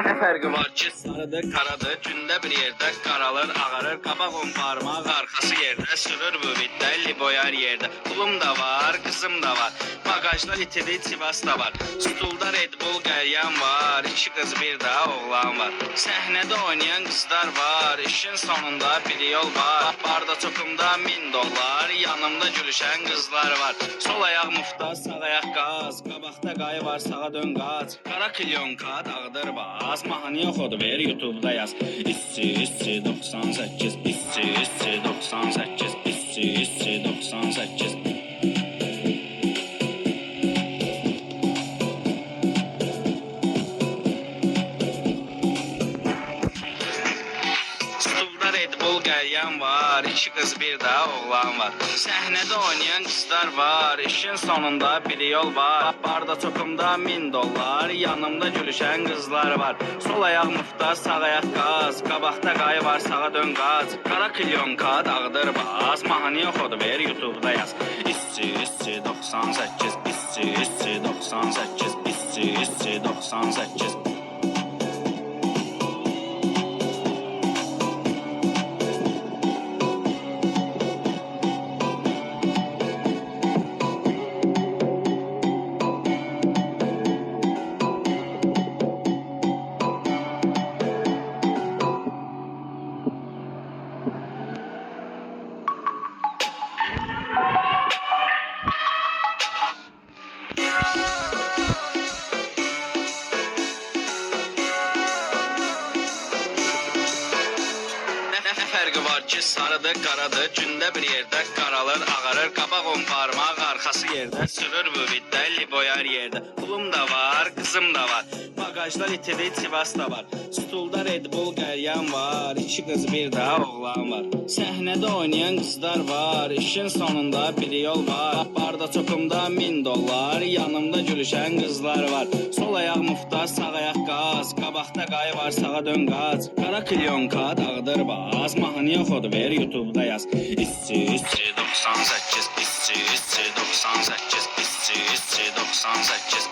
Nə fərqi var ki, sarıdır, karadır, gündə bir yerdə qaralır, ağarır, qabaq on parmaq, arxası yerdə, sürür bu viddə, liboyar yerdə. Pulum da var, qızım da var, bagajda itidi, Sivas da var, stulda Red Bull qəlyan var, iki qız bir də oğlan var. Səhnədə oynayan qızlar var, işin sonunda bir yol var, barda çoxumda $1000, yanımda gülüşən qızlar var. Sol ayaq mufta, sağ ayaq qaz, qabaqda qayı var, sağa dön qaç. Qara kilyonka, dağdır baz, mahnı yoxudur, ver YouTube'da yaz. İssi 98, İssi 98, İssi 98. Stulda Red Bull qəlyan var, iki qız bir də oğlan var. Səhnədə oynayan qızlar var, işin sonunda bir yol var. Barda çoxumda $1000, yanımda gülüşən qızlar var. Sol ayaq mufta, sağ ayaq qaz, qabaqda qayı var, sağa dön qaç. Qara kilyonka, dağdır baz, mahnı yoxudur, ver YouTube'da yaz. İssi 98, İssi 98, İssi 98. Nə fərqi var ki, sarıdır, karadır, gündə bir yerdə qaralır, ağarır, qabaq on parmaq, arxası yerdə, sürür bu viddə, liboyar yerdə. Pulum da var, qızım da var, bagajda itidi, Sivas da var, stulda Red Bull qəlyan var, iki qız bir də oğlan var. Səhnədə oynayan qızlar var, işin sonunda bir yol var, barda çoxumda $1000, yanımda gülüşən qızlar var. Sol ayaq mufta, sağ ayaq qaz, qabaqda qayı var, sağa dön qaç. Qara kilyonka, dağdır baz, mahnı yoxudur, ver YouTube'da yaz. İssi 98, İssi 98, İssi 98.